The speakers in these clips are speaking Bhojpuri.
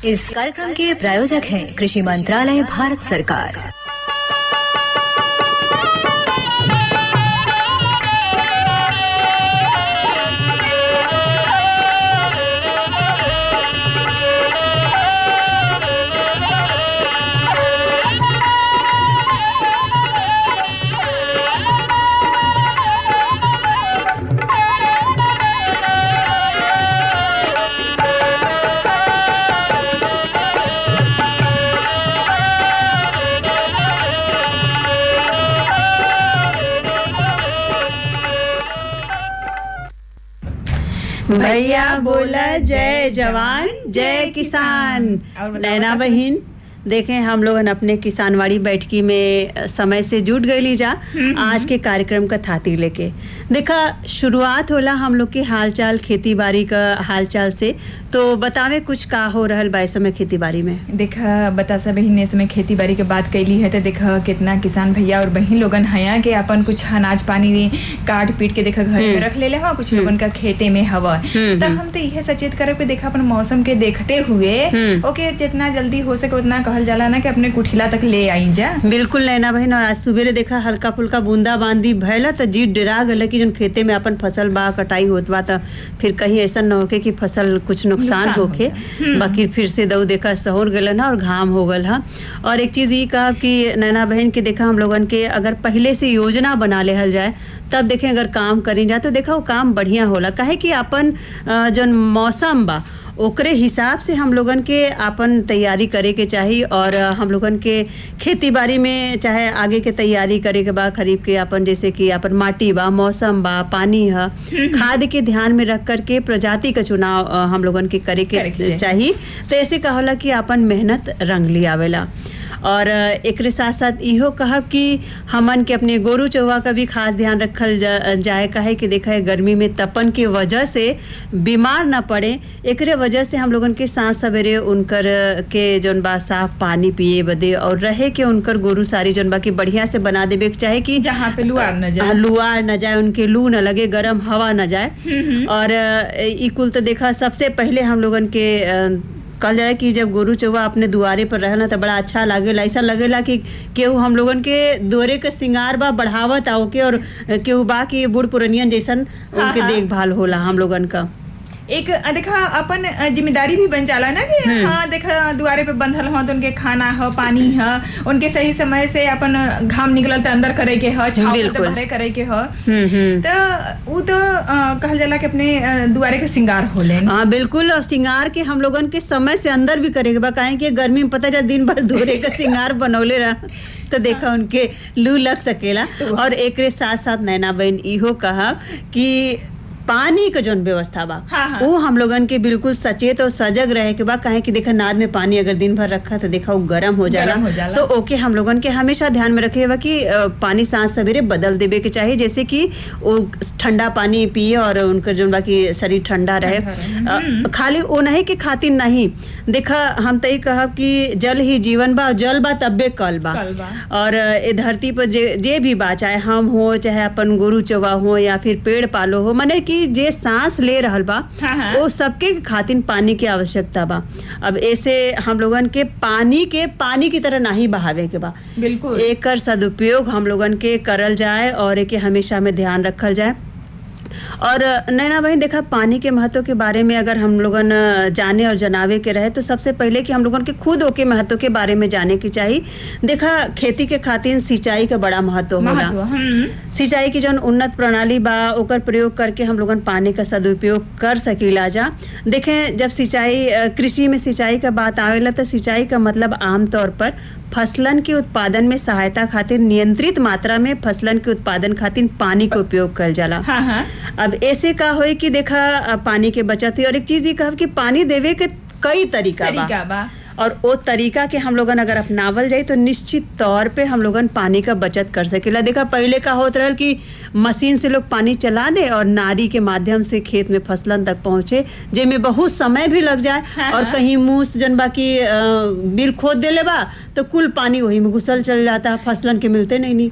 इस कार्यक्रम के प्रायोजक हैं कृषि मंत्रालय, भारत सरकार। भैया बोला जय जवान जय किसान। नैना बहन देखें, हम लोग अपने किसानवाड़ी बैठकी में समय से जुट गई जा आज के कार्यक्रम का थाती लेके। देखा, शुरुआत होला हम लोग के हालचाल खेती बाड़ी का हालचाल से। तो बतावे कुछ का हो रहल बा इस समय खेती बाड़ी में। देखा बतासा बहिन ने समय खेती बाड़ी के बात कैली है तो देखा कितना किसान भैया और बहन लोगन हया के अपन कुछ अनाज पानी काट पीट के देखा घर में रख ले हवा, कुछ लोगन का खेते में हवा। तो हम तो यह सचेत करब कि देखा अपन मौसम के देखते हुए ओके जितना जल्दी हो सके उतना कहल जाला ना कि अपने कुठिला तक ले आई जा। बिल्कुल नैना बहन, और आज सुबेरे देखा हल्का फुल्का बूंदा बांदी भैला तो जी डरा गल कि जन खेते में अपन फसल बा कटाई होत बा तो फिर कहीं ऐसा न होके कि फसल कुछ नुकसान होके। बाकी फिर से दऊ देखा सहर गलन और घाम हो गल है। और एक चीज ये कहा कि नैना बहन के देखा हम लोगन के अगर पहले से योजना बना लेहल जाए तब देखें अगर काम करी जाए तो देखा वो काम बढ़िया होला। काहे कि अपन जन मौसम बा ओकरे हिसाब से हम लोगन के अपन तैयारी करे के चाहिए। और हम लोगन के खेती बाड़ी में चाहे आगे के तैयारी करे के बा खरीफ के अपन जैसे कि अपन माटी बा, मौसम बा, पानी है, खाद के ध्यान में रख कर के प्रजाति का चुनाव हम लोगन के करे के चाहिए। तो ऐसे कहला कि अपन मेहनत रंग लियावेला। और एक साथ साथ इहो कहब कि हमन के अपने गोरू चौवा का भी खास ध्यान रखल जाए। काहे कि देखा है गर्मी में तपन की वजह से बीमार ना पड़े, एकरे वजह से हम लोगन के सांस सवेरे उनकर के जौन बा साफ पानी पिए बदे और रहे के उनकर गोरू सारी जौन बा की बढ़िया से बना देवे के चाहे कि जहाँ पे लुआर न जाए, उनके लू न लगे, गर्म हवा न जाए। और ई कुल तो देखा सबसे पहले हम लोगन के कहल जाए कि जब गोरू चौवा अपने दुआरे पर रहना तो बड़ा अच्छा लागेला। ऐसा लगेला कि केहू हम लोगन के दुआरे के सिंगार बा बढ़ावत आओ के, और केहू बा कि बूढ़ पुरनियन जैसन उनके देखभाल होला हम लोगन का। एक देखा अपन जिम्मेदारी भी बन जाला ना कि हाँ देखा दुआरे पे बंधल हो तो उनके खाना है, पानी है, उनके सही समय से अपन घाम निकलल तो अंदर करे के है, छाव तो बाहर करे के है। तो वो तो कहल जाला कि अपने दुआरे के सिंगार होले। हाँ बिल्कुल, और सिंगार के हम लोगन के समय से अंदर भी करे के बा। काहे कि गर्मी में पता चला दिन भर दुआरे का सिंगार बनौले रहा तो देखा उनके लू लग सकेला। और एक साथ साथ नैना बहन इहो कहा कि पानी का जौन व्यवस्था बा वो हम लोगन के बिल्कुल सचेत और सजग रहे के बा। काहे कि देखा नाद में पानी अगर दिन भर रखा तो देखा वो गर्म हो जाला। तो ओके हम लोगन के हमेशा ध्यान में रखे बा कि पानी सांस सवेरे बदल देवे के चाहिए, जैसे कि वो ठंडा पानी पिए और उनका जौन बा की शरीर ठंडा रहे। खाली वो नहीं कि खातिर नहीं, देखा हम तो कहब कि जल ही जीवन बा, जल बा तब्बे कल बा। और ये धरती पर जे भी बा, चाहे हम हो चाहे अपन गोरू चौवा हो या फिर पेड़ पालो हो, माने कि जे सांस ले रहल बा वो सबके खातिर पानी की आवश्यकता बा। अब ऐसे हम लोगन के पानी की तरह नहीं बहावे के बा। बिल्कुल एकर सदुपयोग हम लोगन के करल जाए और एके हमेशा में ध्यान रखल जाए। और नैना बहन देखा पानी के महत्व के बारे में अगर हम लोगन जाने और जनावे के रहे तो सबसे पहले कि हम लोगन के खुद ओके महत्व के बारे में जाने की चाहिए। देखा खेती के खातिर सिंचाई का बड़ा महत्व होला। सिंचाई की जौन उन्नत प्रणाली बा ओकर प्रयोग करके हम लोगन पानी का सदुपयोग कर सकीला जा। देखें, जब सिंचाई कृषि में सिंचाई का बात आवेला तो सिंचाई का मतलब आमतौर पर फसलन के उत्पादन में सहायता खातिर नियंत्रित मात्रा में फसलन के उत्पादन खातिर पानी का उपयोग कल जाला। अब ऐसे का होई कि देखा पानी के बचत हुई। और एक चीज ये कहब कि पानी देवे के कई तरीका बा। और वो तरीका के हम लोगन अगर अपनावल जाए तो निश्चित तौर पे हम लोगन पानी का बचत कर सकेला। देखा पहले का होत रहल कि मशीन से लोग पानी चला दे और नारी के माध्यम से खेत में फसलन तक पहुंचे, जेमे बहुत समय भी लग जाए। और कहीं मूस जन बाकी बिल खोद देले बा तो कुल पानी वही में घुसल चल जाता, फसलन के मिलते नहीं।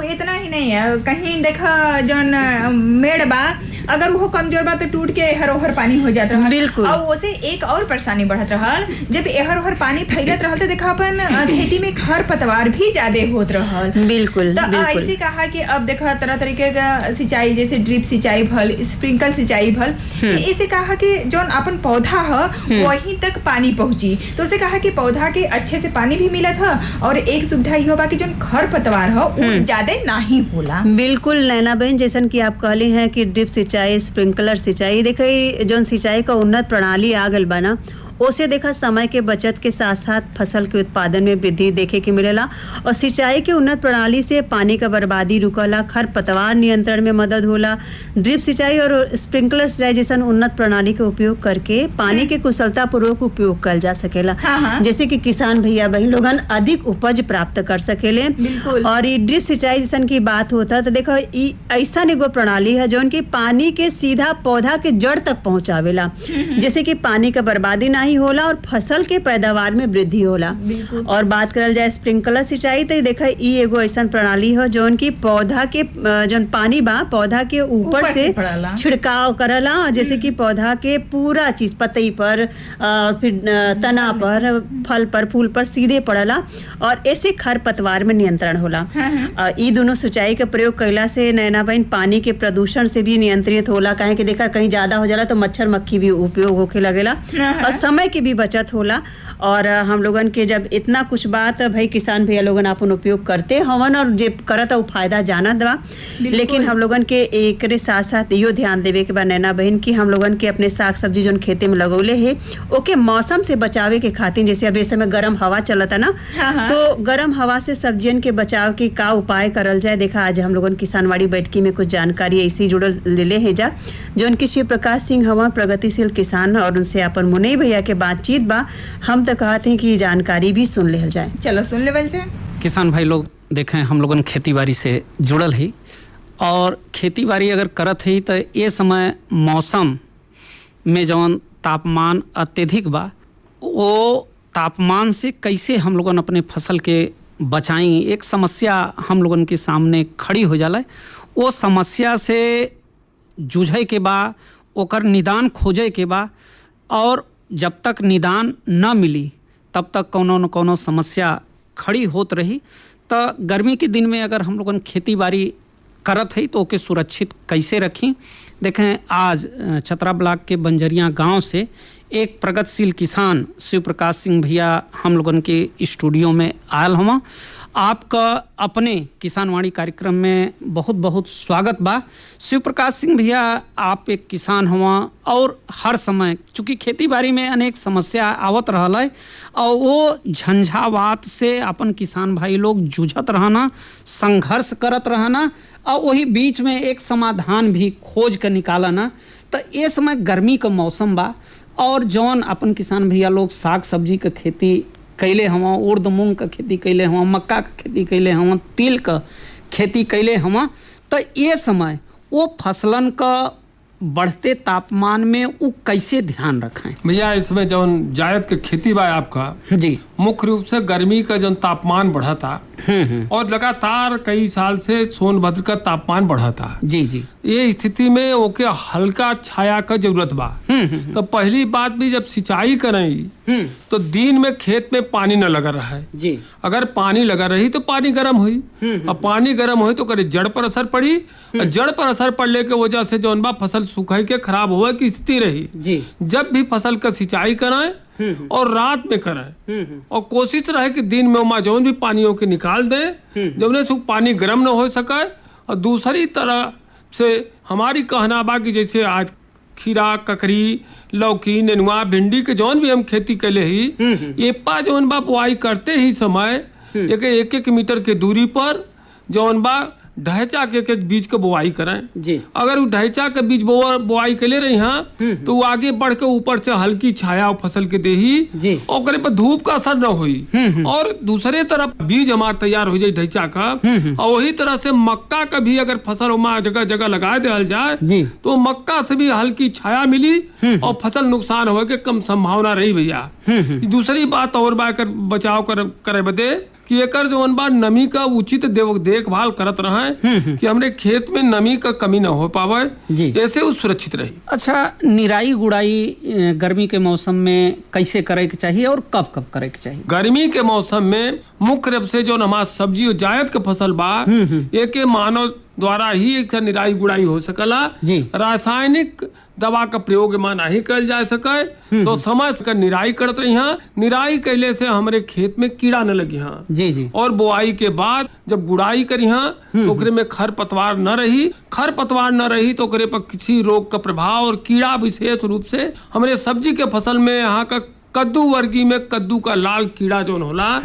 इतना ही नहीं है, कहीं देखा जौन मेड़ बा अगर वो कमजोर बा तो टूट के एहर ओहर पानी हो जात रहल। बिल्कुल। और ओसे एक और परेशानी बढ़त रहल, जब एहर ओहर पानी फैलत रहल तो देखा अपन खेती में खर पतवार भी ज्यादा होत रहल। बिल्कुल तो बिल्कुल ऐसे कहा कि अब देखा तरह तरीके का सिंचाई, जैसे ड्रिप सिंचाई भल, स्प्रिंकल सिंचाई भल, इसे कहा कि जो अपन पौधा है वहीं तक पानी पहुंची, तो उसे कहा कि पौधा के अच्छे से पानी भी मिलत है और एक सुविधा ये होगा कि जो खर पतवार है वो ज्यादा नहीं होला। बिल्कुल नैना बहन, जैसन कि आप कहली हैं कि ड्रिप सिंचाई, स्प्रिंकलर सिंचाई, देखिए जो सिंचाई का उन्नत प्रणाली आ गल बना, ओसे देखा समय के बचत के साथ साथ फसल के उत्पादन में वृद्धि देखे के मिलेला। और सिंचाई के उन्नत प्रणाली से पानी का बर्बादी रुकला, खर पतवार नियंत्रण में मदद होला। ड्रिप सिंचाई और स्प्रिंकलर सिंचाई जैसन उन्नत प्रणाली के उपयोग करके पानी के कुशलता पूर्वक उपयोग कर जा सकेला, जैसे कि किसान भैया बहन लोगन अधिक उपज प्राप्त कर सकेले। और ये ड्रिप सिंचाई जैसन की बात होता तो देखो ऐसा एगो प्रणाली है जो पानी के सीधा पौधा के जड़ तक पहुंचावेला, जैसे कि पानी का बर्बादी नहीं होला और फसल के पैदावार में वृद्धि होला। और बात करल जाए स्प्रिंकलर सिंचाई तो देखा ई एगो ऐसा प्रणाली है जो उनकी पौधा के जो पानी बा पौधा के ऊपर से छिड़काव करला, जैसे कि पौधा के पूरा चीज पतई पर फिर तना पर, फल पर, फूल पर सीधे पड़ला और ऐसे खर पतवार में नियंत्रण होला। ई दोनों सिंचाई के प्रयोग कैला से नैना बहन पानी के प्रदूषण से भी नियंत्रित होला, काहे कि देखा कहीं ज्यादा हो जाला तो मच्छर मक्खी भी उपयोग होके लगेला और समय की भी बचत होला। और हम लोगन के जब इतना कुछ बात भाई किसान भैया लोगन अपन उपयोग करते हवन और जे करत वो फायदा जानत बा, लेकिन हम लोगन के एक साथ साथ यो ध्यान देवे के बा नैना बहन की हम लोगन के अपने साग सब्जी जो खेते में लगौले है ओके मौसम से बचावे के खातिर, जैसे अब इस समय गर्म हवा चलता ना, तो गर्म हवा से सब्जियन के बचाव के का उपाय करल जाए। देखा आज हम लोगन किसानवाड़ी बैठकी में कुछ जानकारी ऐसी जुड़ल ले है जा जो उनकी शिव प्रकाश सिंह हवा प्रगतिशील किसान और उनसे अपन मुनई भैया के बातचीत बा, हम तो कहते हैं कि जानकारी भी सुन ले जाए। चलो सुन लेवल जाए। किसान भाई लोग देखें हम लोगन खेती बाड़ी से जुड़ल है और खेती बाड़ी अगर करत है तो ये समय मौसम में जौन तापमान अत्यधिक बा वो तापमान से कैसे हम लोगन अपने फसल के बचाई, एक समस्या हम लोगन के सामने खड़ी हो जाला। वो समस्या से जूझे के बा, ओकर निदान खोजे के बा और जब तक निदान न मिली तब तक कोनो न कोनो समस्या खड़ी होत रही। तो गर्मी के दिन में अगर हम लोगन खेती बाड़ी करत है तो ओके सुरक्षित कैसे रखी। देखें आज चतरा ब्लॉक के बंजरिया गांव से एक प्रगतिशील किसान शिव प्रकाश सिंह भैया हम लोगन के स्टूडियो में आयल हवा। आपका अपने किसानवाड़ी कार्यक्रम में बहुत बहुत स्वागत बा। शिव प्रकाश सिंह भैया आप एक किसान हुआ और हर समय चूँकि खेती बाड़ी में अनेक समस्या आवत रहल है और वो झंझावात से अपन किसान भाई लोग जूझत रहना, संघर्ष करत रहना और वही बीच में एक समाधान भी खोज कर निकालना। तो ये समय गर्मी का मौसम बा और जौन अपन किसान भैया लोग साग सब्जी का खेती कैले हवा, उर्द मूंग का खेती कैले हवा, मक्का का खेती कैले हवा, तिल का खेती कैले हवा। तो ये समय वो फसलन का बढ़ते तापमान में वो कैसे ध्यान रखें भैया? इसमें जौन जायद के खेती बा आपका जी मुख्य रूप से गर्मी का जौन तापमान बढ़ा था और लगातार कई साल से सोनभद्र का तापमान बढ़ा था। जी जी ये स्थिति में ओके हल्का छाया का जरूरत बा। तो पहली बात भी जब सिंचाई करें तो दिन में खेत में पानी न लगा रहा है जी। अगर पानी लगा रही तो पानी गर्म हुई और पानी गर्म हुई तो करे जड़ पर असर पड़ी और जड़ पर असर पड़ने के वजह से जौन बा फसल सूखाई के खराब हुए की स्थिति रही जी। जब भी फसल का सिंचाई कराएं और रात में कराएं और कोशिश रहे कि दिन में वहाँ जौन भी पानियों के निकाल दें जब ने पानी गर्म न हो सके। और दूसरी तरह से हमारी कहना बा कि जैसे आज खीरा, ककड़ी, लौकी, नेनुआ, भिंडी के जौन भी हम खेती कैले ही ये पा जौन बा बुआई करते ही समय एक मीटर के दूरी पर जौन बा ढैचा के एक बीज के बुआई करें जी। अगर वो ढैचा के बीज बुआई के ले रही हैं तो वो आगे बढ़ के ऊपर से हल्की छाया फसल के देही और पर धूप का असर न हुई और दूसरे तरफ बीज हमार तैयार हो जाए ढैचा का। और वही तरह से मक्का का भी अगर फसल जगह जगह लगा दिया जाए तो मक्का से भी हल्की छाया मिली और फसल नुकसान हो के कम संभावना रही भैया। दूसरी बात और बचाव करे बदे कि एकर जौन बा नमी का उचित देखभाल करत रहे कि हमरे खेत में नमी का कमी न हो पावे, जी। ऐसे वो सुरक्षित रही। अच्छा, निराई गुड़ाई गर्मी के मौसम में कैसे करे के चाहिए और कब कब करे के चाहिए? गर्मी के मौसम में मुख्य रूप से जो हमारा सब्जी और जायद के फसल बा एक मानव द्वारा ही एक निराई गुड़ाई हो सकला जी। रासायनिक दवा का प्रयोग में नहीं कल जा सके तो समय से निराई करते रही। निराई कैले से हमारे खेत में कीड़ा न लगी। हाँ जी जी। और बुआई के बाद जब गुड़ाई करी तो ओकरे में खरपतवार न रही तो ओकरे पर किसी रोग का प्रभाव और कीड़ा विशेष रूप से हमारे सब्जी के फसल में यहाँ का कद्दू वर्गीय में कद्दू का लाल कीड़ा जोन होला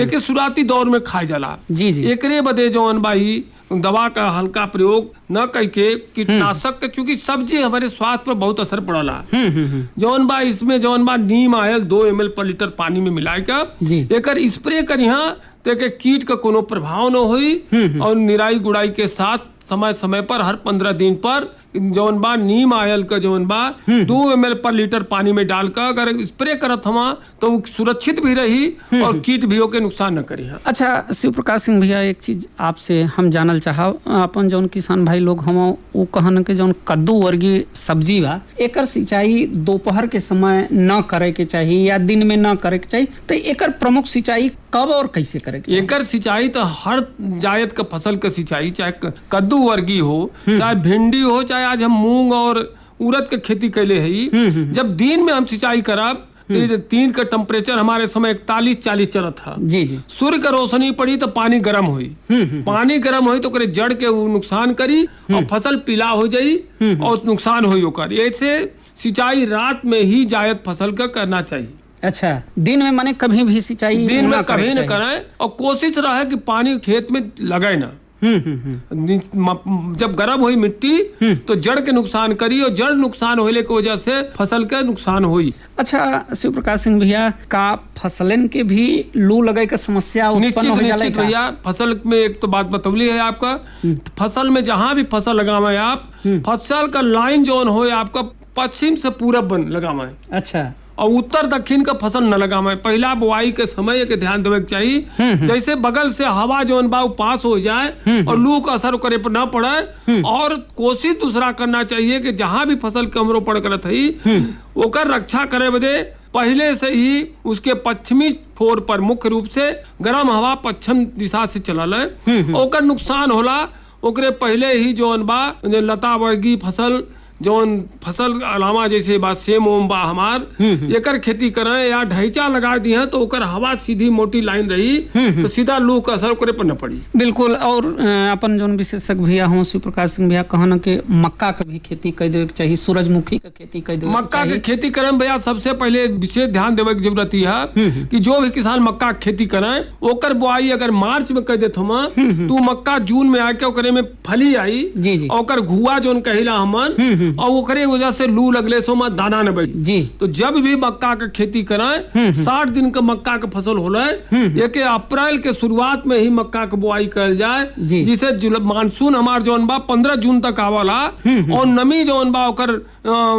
एक शुरुआती दौर में खाई जाला। जी जी। एकरे बदे जौन भाई दवा का हल्का प्रयोग न करके कीटनाशक के, चूंकि सब्जी हमारे स्वास्थ्य पर बहुत असर पड़ला। जौन बा इसमें जौन बा नीम आयल 2 ml पर लीटर पानी में मिला जी। के एकर स्प्रे करिहा तो कीट का कोनो प्रभाव न होई। और निराई गुड़ाई के साथ समय समय पर हर 15 दिन पर जौन बा नीम आयल का जौन बा 2 ml पर लीटर पानी में डालकर अगर स्प्रे करत हमा तो वो सुरक्षित भी रही और कीट भी होके नुकसान न करी। अच्छा शिव प्रकाश सिंह भैया, एक चीज आपसे हम जानल चाहब, अपन जौन किसान भाई लोग हम वो कहन के जौन कद्दू वर्गीय सब्जी बा एकर सिंचाई दोपहर के समय न करे के चाहिए या दिन में न करे के चाहिए, तो एकर प्रमुख सिंचाई कब और कैसे करे के चाहिए? एकर सिंचाई तो हर जायद का फसल का सिंचाई, चाहे कद्दू वर्गीय हो चाहे भिंडी हो चाहे आज हम मूंग और उड़द के खेती कैले है, जब दिन में हम सिंचाई करब तो दिन का टेम्परेचर हमारे समय 41-40 चलत था। जी जी। सूर्य का रोशनी पड़ी तो पानी गर्म हुई, पानी गर्म हुई तो जड़ के वो नुकसान करी और फसल पीला हो जाई और नुकसान हुई ओकर। ऐसे सिंचाई रात में ही जायद फसल का करना चाहिए। अच्छा, दिन में माने कभी भी सिंचाई दिन में कभी न करें और कोशिश रहे कि पानी खेत में लगे ना। जब गर्म हुई मिट्टी तो जड़ के नुकसान करी और जड़ नुकसान होने की वजह से फसल के नुकसान हुई। अच्छा शिव प्रकाश सिंह भैया, का फसलन के भी लू लगे का समस्या उत्पन्न हो जाला? निश्चित भैया, फसल में एक तो बात बतौली है आपका, फसल में जहाँ भी फसल लगावे आप फसल का लाइन जोन हो आपका पश्चिम से पूरब बन लगावे। अच्छा। और उत्तर दक्षिण का फसल न लगावे। पहला बुआई के समय के ध्यान देवे के चाहिए, जैसे बगल से हवा जौन बा पास हो जाए और लू का असर करे पर न पड़े। और कोशिश दूसरा करना चाहिए कि जहां भी फसल कमरो पड़ करत है ओकर रक्षा करे बदे पहले से ही उसके पश्चिमी छोर पर मुख्य रूप से गर्म हवा पश्चिम दिशा से चलल है, ओकर नुकसान होला। ओकरे पहले ही जौन बा लता वर्गीय फसल जौन फसल अलावा जैसे बा सेम ओम बा हमार एकर खेती करें या ढैचा लगा दी है तो ओकर हवा सीधी मोटी लाइन रही तो सीधा लू का असर करे पर न पड़ी। बिल्कुल। और अपन जौन विशेषज्ञ भैया हो शिव प्रकाश सिंह भैया कहना के मक्का का भी खेती कर देवे के चाहिए, सूरजमुखी का खेती कर देवे मक्का की खेती करें भैया सबसे पहले विशेष ध्यान देवे की जरूरत है कि जो भी किसान मक्का खेती करें ओकर बुआई अगर मार्च में कर देत हम तो मक्का जून में आके ओकरे में फली आई ओकर घुआ जौन कहिला हमन और ओकरे वजह से लू लगले सो में दाना न बैठ जी। तो जब भी मक्का का खेती करें 60 दिन का मक्का का फसल होला एक अप्रैल के शुरुआत में ही मक्का की बुआई कर जाए, जिसे मानसून हमार जौन बा 15 जून तक आवला और नमी जौन बा ओकर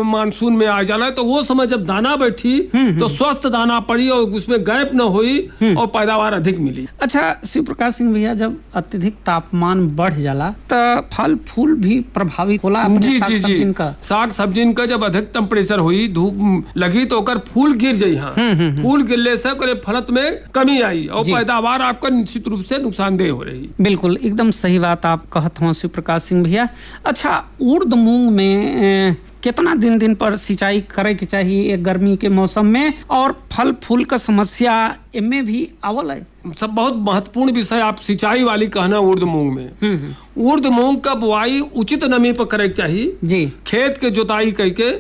मानसून में आ जाला। तो वो समय जब दाना बैठी तो स्वस्थ दाना पड़ी और उसमें गैप न हुई और पैदावार अधिक मिली। अच्छा शिव प्रकाश सिंह भैया, जब अत्यधिक तापमान बढ़ जाला तो फल फूल भी प्रभावित होला अपने साग सब्जिन का? साग सब्जिन का जब अधिक टेम्परेचर हुई धूप लगी तो ओकर फूल गिर जाई। हाँ फूल गिरले से ओकरे फलत में कमी आई और पैदावार आपका निश्चित रूप से नुकसानदेह हो रही। बिल्कुल एकदम सही बात आप कहत हो शिव प्रकाश सिंह भैया। अच्छा, उर्द मूंग में कितना दिन पर सिंचाई करे के चाहिए गर्मी के मौसम में, और फल फूल का समस्या इनमें भी आवल है? सब बहुत महत्वपूर्ण विषय आप सिंचाई वाली कहना उर्द मूंग में। उर्द मूंग का बुआई उचित नमी पर करे के चाहिए जी। खेत के जोताई करके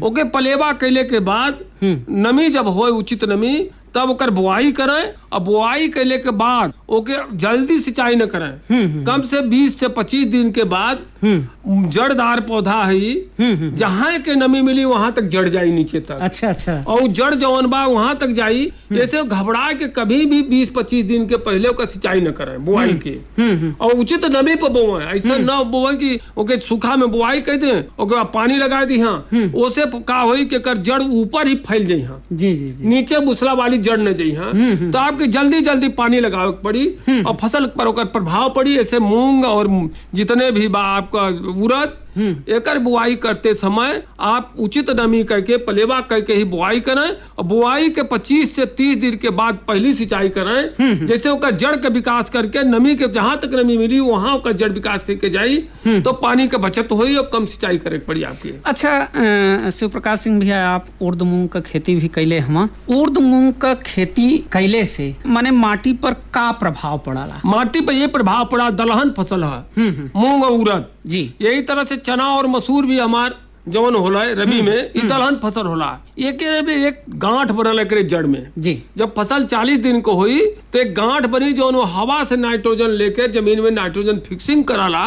ओके पलेवा कैले के बाद नमी जब हो उचित नमी तब ओकर बुआई करें और बुआई कैले के बाद ओके जल्दी सिंचाई न करें। कम से 20 से 25 दिन के बाद जड़दार पौधा है जहाँ के नमी मिली वहां तक जड़ जाई नीचे तक। अच्छा अच्छा। और जड़ जवन बा वहां तक जाई। जैसे घबरा के कभी भी 20-25 दिन के पहले ओकर सिंचाई न करें बुआई के और उचित नमी पर बोए। ऐसा न बोए कि ओके सूखा में बुआई कर दे ओके बाद पानी लगा दी। हाँ ओसे का होई कि जड़ ऊपर ही फैल जाई। हाँ जी जी जी। नीचे मूसला वाली जड़ न जाई हाँ तो आपके जल्दी जल्दी पानी लगावे के पड़ी और फसल पर ओकर प्रभाव पड़ी। ऐसे मूंग और जितने भी बा आपका उड़द एकर बुआई करते समय आप उचित नमी करके पलेवा करके ही बुआई करें और बुआई के 25 से 30 दिन के बाद पहली सिंचाई करें। जैसे ओकर जड़ के विकास करके नमी के जहां तक नमी मिली वहां ओकर जड़ विकास करके जाई तो पानी के बचत होई और कम सिंचाई करे के पड़ी आपकी। अच्छा शिव प्रकाश सिंह भैया, आप उर्द मूंग का खेती भी कैले हम। उर्द मूंग का खेती कैले से माने माटी पर का प्रभाव पड़ाला? माटी पर ये प्रभाव पड़ा, दलहन फसल है मूंग और उड़द जी। यही तरह से चना और मसूर भी हमार जवन होला रबी में ई दलहन फसल होला। एक गांठ बनल एकरे जड़ में जी। जब फसल 40 दिन को हुई तो एक गांठ बनी जो हवा से नाइट्रोजन लेके जमीन में नाइट्रोजन फिक्सिंग कराला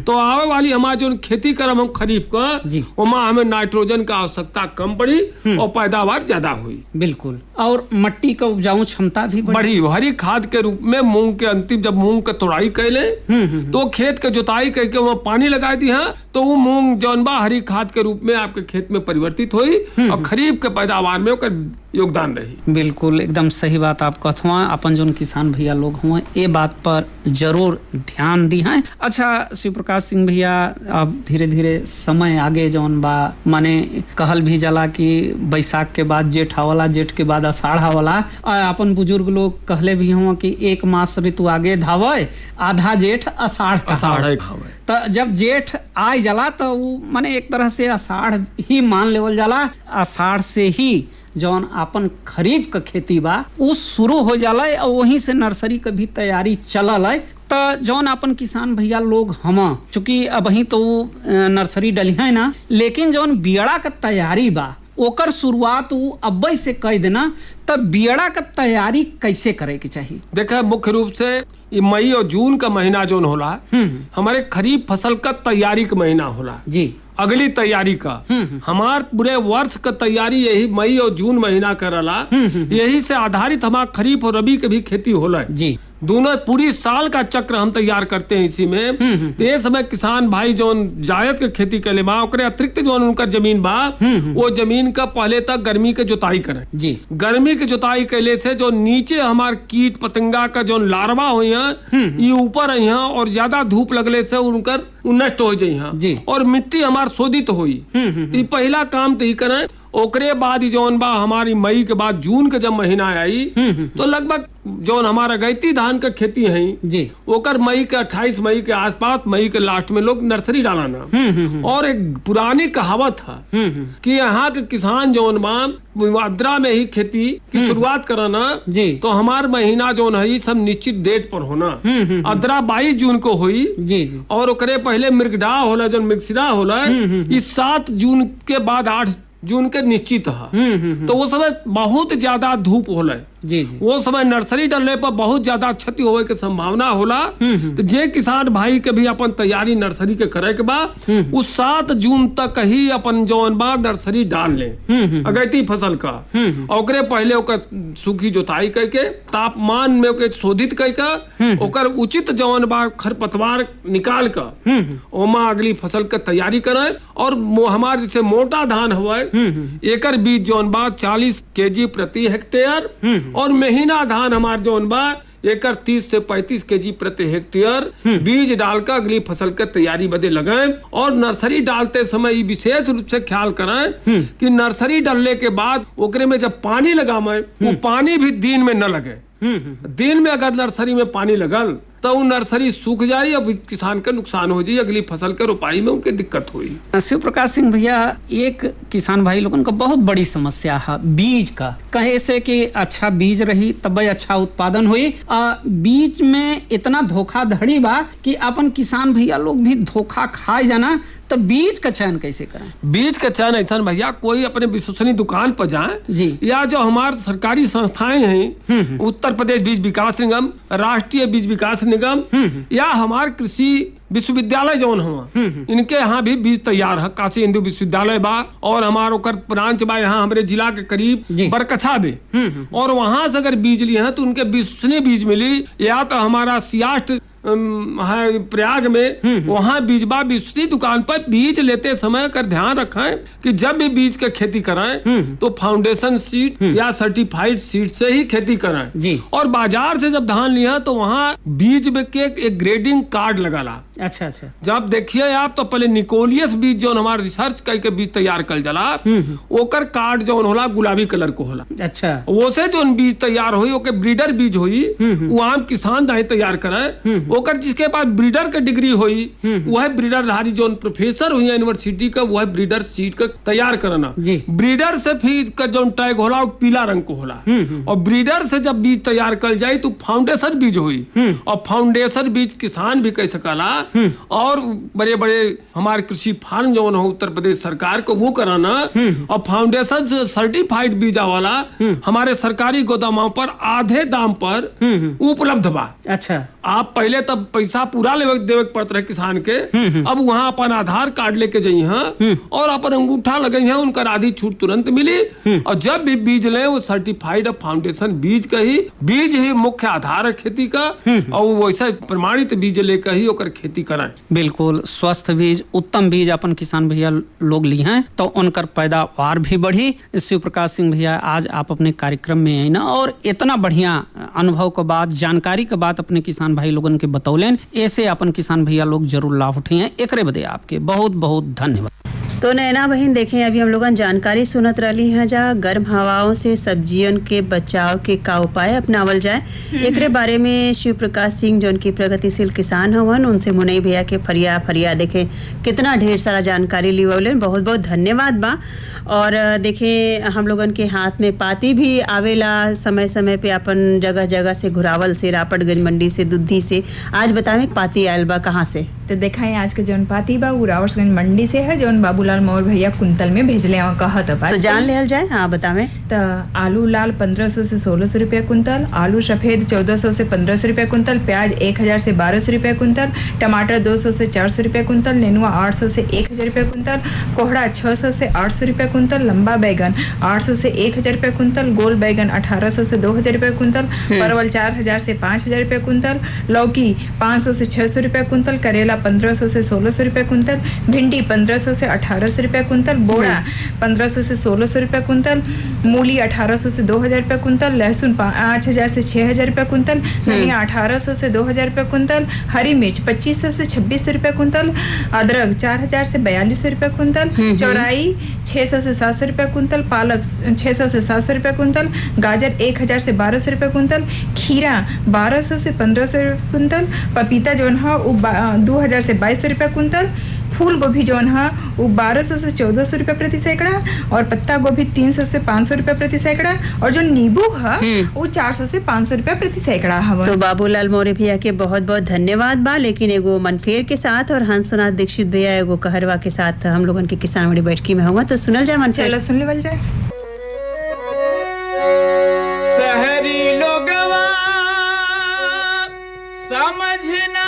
तो आवे वाली हमारे जो खेती करम हम खरीफ का वहाँ हमें नाइट्रोजन का आवश्यकता कम पड़ी और पैदावार ज्यादा हुई। बिल्कुल। और मट्टी का उपजाऊ क्षमता भी बढ़ी। हरी खाद के रूप में मूंग के अंतिम जब मूंग का तोड़ाई कैले तो खेत के जुताई करके वहाँ पानी लगा दी तो वो मूंग जौन बा हरी खाद के रूप में आपके खेत में परिवर्तित हुई और खरीफ के पैदावार में ओकर योगदान रही। बिल्कुल एकदम सही बात आप कहत हुआ। अपन जो किसान भैया लोग हुए ये बात पर जरूर ध्यान दी है। अच्छा शिव प्रकाश सिंह भैया, अब धीरे धीरे समय आगे जौन बा माने कहल भी जाला कि बैसाख के बाद जेठ आवाला, जेठ के बाद आषाढ़ आवाला। अपन बुजुर्ग लोग कहले भी हुआ कि एक मास ऋतु आगे धावे, आधा जेठ आषाढ़ आषाढ़ तो जब जेठ आय जाला तो वो माने एक तरह से आषाढ़ ही मान लेवल जाला। आषाढ़ से ही जौन अपन खरीफ का खेती बा वो शुरू हो जाला और वहीं से नर्सरी का भी तैयारी चलल है। तो जौन अपन किसान भैया लोग हम चूंकि अब ही तो नर्सरी डली है ना, लेकिन जौन बियड़ा का तैयारी बा ओकर शुरुआत वो अब्बई से कर देना। तब बियड़ा का तैयारी कैसे करे के चाहिए? देखा मुख्य रूप से ये मई और जून का महीना जो होला हमारे खरीफ फसल का तैयारी का महीना होला जी। अगली तैयारी का हमार पूरे वर्ष का तैयारी यही मई और जून महीना करला। यही से आधारित हमारा खरीफ और रबी के भी खेती होला जी। दोनों पूरी साल का चक्र हम तैयार करते हैं इसी में। तो ये समय किसान भाई जो जायद के खेती के लिए बा ओकरे अतिरिक्त जो उनका जमीन बा वो जमीन का पहले तक गर्मी के जुताई करें जी। गर्मी के जुताई कैले से जो नीचे हमार कीट पतंगा का जो लार्वा हुई है ये ऊपर आई है और ज्यादा धूप लगले से उनकर नष्ट हो जाई और मिट्टी हमार शोधित हुई। पहला काम तो ही करें। ओकरे बाद जौन बा हमारी मई के बाद जून के जब महीना आई तो लगभग जौन हमारा गैती धान का खेती है जी ओकर मई के 28 मई के आसपास, मई के लास्ट में लोग नर्सरी डालाना। और एक पुरानी कहावत है कि यहाँ के किसान जौन बा आद्रा में ही खेती की शुरुआत कराना जी। तो हमार महीना जौन है सब निश्चित डेट पर होना। आद्रा 22 जून को हुई जी। और ओकरे पहले मृगडा होला जो मृगशिरा होला इस 7 जून के बाद 8 जून के निश्चित है। तो वो समय बहुत ज्यादा धूप होला जी। वो समय नर्सरी डालने पर बहुत ज्यादा क्षति होने की संभावना होला। तो जे किसान भाई के भी अपन तैयारी नर्सरी के करे के बाद उस 7 जून तक ही अपन जौन बा नर्सरी डाल ले अगैती फसल का। ओकरे पहले ओकर सूखी जोताई करके तापमान में ओके शोधित करके ओकर उचित जौन बा खरपतवार निकाल कर ओमा अगली फसल का तैयारी करे। और हमारे जैसे मोटा धान हुआ एकर बीज जौन बा 40 केजी प्रति हेक्टेयर और महीना धान हमार जौन बा एकर 30 से 35 केजी प्रति हेक्टेयर बीज डालकर अगली फसल के तैयारी बदे लगाएं। और नर्सरी डालते समय विशेष रूप से ख्याल करें कि नर्सरी डालने के बाद ओकरे में जब पानी लगावे वो पानी भी दिन में न लगे। दिन में अगर नर्सरी में पानी लगल तो वो नर्सरी सूख जाए और किसान का नुकसान हो जाए, अगली फसल के रोपाई में उनके दिक्कत हुई। शिव प्रकाश सिंह भैया, एक किसान भाई लोगों का बहुत बड़ी समस्या है बीज का। कहे से कि अच्छा बीज रही तब अच्छा उत्पादन हुई। बीज में इतना धोखाधड़ी बा कि अपन किसान भैया लोग भी धोखा खाए जाना। तो बीज का चयन कैसे करें? बीज का चयन ऐसा भैया कोई अपने विश्वसनीय दुकान पर जाए जी, या जो हमारे सरकारी संस्थाएं हैं उत्तर प्रदेश बीज विकास निगम, राष्ट्रीय बीज विकास निगम या हमारे कृषि विश्वविद्यालय जौन हुआ इनके यहाँ भी बीज तैयार है। काशी हिंदू विश्वविद्यालय बा और हमारे ओकर ब्रांच बा यहाँ हमारे जिला के करीब बरकछा में। और वहां से अगर बीज लिए हैं तो उनके विश्वसनीय बीज मिली। या तो हमारा सियास्ट है प्रयाग में, वहाँ बीजबा विश्वती दुकान पर बीज लेते समय कर ध्यान रखें कि जब भी बीज का खेती कराएं तो फाउंडेशन सीड या सर्टिफाइड सीड से ही खेती कराएं जी। और बाजार से जब धान लिया तो वहाँ बीज के एक ग्रेडिंग कार्ड लगाला। अच्छा अच्छा। जब देखिए आप तो पहले निकोलियस बीज जो हमारा रिसर्च करके बीज तैयार कर जला, ओकर कार्ड जो होला गुलाबी कलर को होला। अच्छा। वो से जो बीज तैयार हुई ओके ब्रीडर बीज हुई, वो आम किसान दाई तैयार करे, ओकर जिसके पास ब्रीडर के डिग्री हुई वह ब्रीडर धारी जो प्रोफेसर हुई यूनिवर्सिटी का, वह ब्रीडर सीड का तैयार करना जी। ब्रीडर से फिर का जो टैग होला वो पीला रंग को होला, और ब्रीडर से जब बीज तैयार कर जाए तो फाउंडेशन बीज हुई, और फाउंडेशन बीज किसान भी कह सकला, और बड़े बड़े हमारे कृषि फार्म जो हो उत्तर प्रदेश सरकार को वो कराना, और फाउंडेशन से सर्टिफाइड बीजा वाला हमारे सरकारी गोदामों पर आधे दाम पर उपलब्ध बा। अच्छा। आप पहले तब पैसा पूरा देवे पड़त रहे किसान के, अब वहाँ अपन आधार कार्ड लेके जाइए और अपन अंगूठा लगे हैं, उनका आधी छूट तुरंत मिली, और जब भी बीज लें वो सर्टिफाइड फाउंडेशन बीज का ही बीज ही मुख्य आधार है खेती का, और वो वैसा प्रमाणित बीज लेकर ही ओकर खेती कराएं। बिल्कुल स्वस्थ बीज, उत्तम बीज अपन किसान भैया लोग लिए हैं तो उनकर पैदावार भी बढ़ी। शिव प्रकाश सिंह भैया, आज आप अपने कार्यक्रम में आई ना, और इतना बढ़िया अनुभव के बाद, जानकारी के बाद अपने किसान भाई लोगन के बतौलेन, ऐसे अपन किसान भैया लोग जरूर लाभ उठाइए। एकरे बदे आपके बहुत बहुत धन्यवाद। तो नैना बहन, देखें अभी हम लोगन जानकारी सुनत रही हैं जा गर्म हवाओं से सब्जियन के बचाव के का उपाय अपनावल जाए, एकरे बारे में शिव प्रकाश सिंह जो उनकी प्रगतिशील किसान हवन, उनसे मुनई भैया के फरिया देखें कितना ढेर सारा जानकारी लिवलेन। बहुत बहुत धन्यवाद बा। और देखें हम लोगन के हाथ में पाती भी आवेला समय समय पे, अपन जगह जगह से घुरावल से, रापटगंज मंडी से, दुद्धी से। आज बतावें पाती आयल बा कहाँ से? तो देखा है आज के जौन पाती बा उ रावटगंज मंडी से है, जौन बाबूलाल मौर्य भैया कुंतल में भेजले कहत बा। तो जान लेहल जाए। हाँ बतावें। तो आलू लाल 1500 से 1600 रुपया कुंतल, आलू सफेद 1400 से 1500 रुपया कुंतल, प्याज 1000 से 1200 रुपया कुंतल, टमाटर 200 से 400 रुपया कुंतल, नेनुआ 800 से 1000 रुपया कुंतल, कोहड़ा 600 से 800 रुपया कुंतल, लंबा बैगन 800 से 1000 रुपया कुंतल, गोल बैगन 1800 से 2000 रुपया कुंतल, परवल 4000 से 5000 रुपया कुंतल, लौकी 500 से 600 रुपया कुंतल, करेला 1500 से 1600 रुपया कुंतल, भिंडी 1500 से 1800 रुपया कुंतल, बोड़ा 1500 से 1600 रुपया कुंतल, मूली 1800 से 2000 रुपया कुंतल, लहसुन 5000 से 6000 रुपया कुंतल, धनिया 1800 से 2000 रुपया कुंतल, हरी मिर्च 2500 से 2600 रुपया कुंतल, अदरक 4000 से 4200 रुपया कुंतल, चौराई 600 से 700 रुपया कुंतल, पालक 600 से 700 रुपया कुंतल, गाजर 1000 से 1200 रुपया कुंतल, खीरा 1200 से 1500 रुपया कुंतल, पपीता जौन है वो 2000 से 2200 रुपया कुंतल, फूल गोभी जौन है वो 1200 से 1400 रुपया प्रति सैकड़ा, और पत्ता गोभी 300 से 500 रुपया प्रति सैकड़ा, और जो नींबू है वो 400 से 500 रुपया प्रति सैकड़ा है। तो बाबूलाल मौर्य भैया के बहुत बहुत धन्यवाद बा। लेकिन एगो मनफेर के साथ और हंसनाथ दीक्षित भैया एगो कहरवा के साथ हम लोगन के किसान बड़ी बैठकी में होगा, तो सुनल जाए मनफेर। चलो सुन लेवल जाए। शहरी लोगवा समझना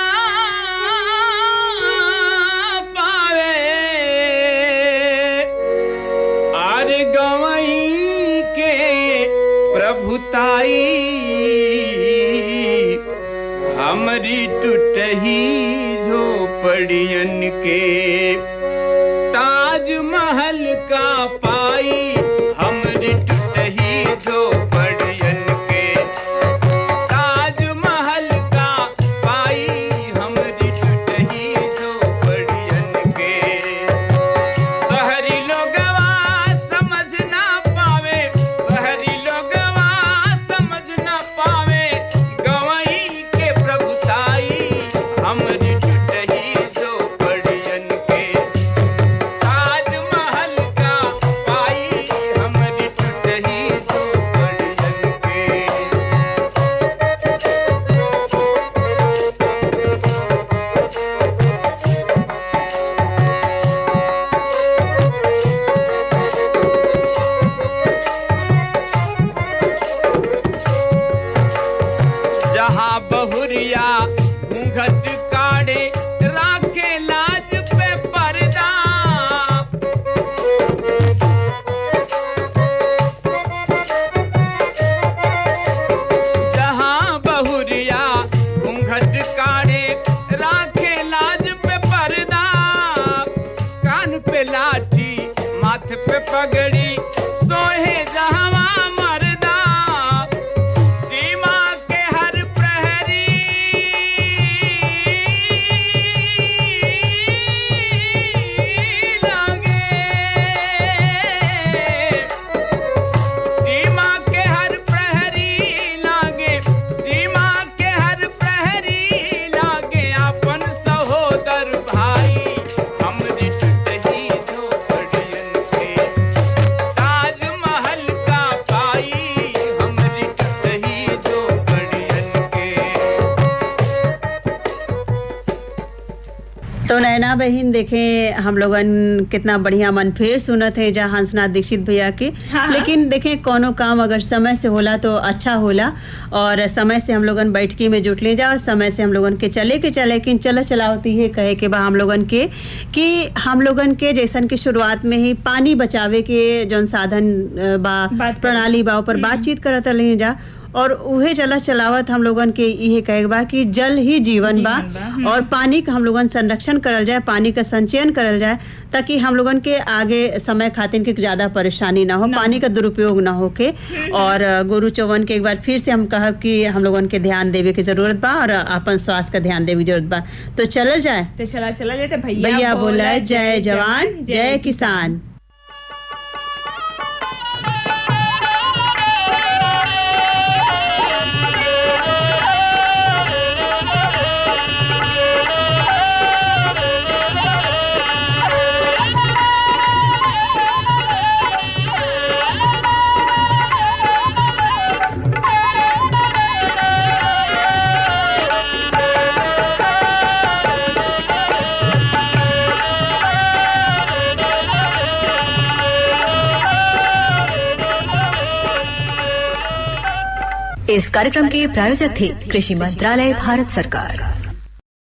प्रभुताई हमरी टूटही झोपड़ियन के ताजमहल का पाई, हमरी टूटही झोपड़ियन के ताजमहल का पाई, हमरी टूटही झोपड़ियन के। शहरी लोगवा समझ ना पावे, शहरी लोगवा समझ ना पावे, गवई के प्रभुताई हमरी टूटही झोपड़ियन के ताजमहल का पाई, हमरी टूटही झोपड़ियन के। जहाँ बहुरिया घूंघट काढ़े राखे लाज पे पर्दा, जहाँ बहुरिया घूंघट काढ़े लाठी माथ पे पगड़ी सोहे जहवा मर्दा सीमा के हर प्रहरी लागे सीमा के हर प्रहरी लागे सीमा के हर प्रहरी लागे अपन सहोदर भाई हमरी टूटही झोपड़ियन के ताजमहल का पाई हमरी टूटही झोपड़ियन के। तो नैना बहन देखे हम लोगन कितना बढ़िया मन फेर सुनत है जहाँ हंसनाथ दीक्षित भैया के। हाँ। लेकिन देखे कोनो काम अगर समय से होला तो अच्छा होला और समय से हम लोगन बैठकी में जुट ले जाओ समय से हम लोगन के चले लेकिन चलावती है कहे के बा हम लोगन के कि हम लोगन के जैसन की शुरुआत में ही पानी बचावे के जौन साधन बा प्रणाली बा ऊपर बातचीत करत रही जा और उहे चलावत हम लोगन के इहे कहे बा कि जल ही जीवन बा और पानी का हम लोगन संरक्षण करल जाए पानी का संचयन करल जाए ताकि हम लोगन के आगे समय खातिर के ज्यादा परेशानी ना हो पानी का दुरुपयोग ना होके। और गुरु चौवन के एक बार फिर से हम कहब कि हम लोगन के ध्यान देवे की जरूरत बा और अपन स्वास्थ्य का ध्यान देवे की जरूरत बा। तो चलल जाए तो चला लेते भैया बोला जय जवान जय किसान। इस कार्यक्रम के प्रायोजक थे कृषि मंत्रालय भारत सरकार।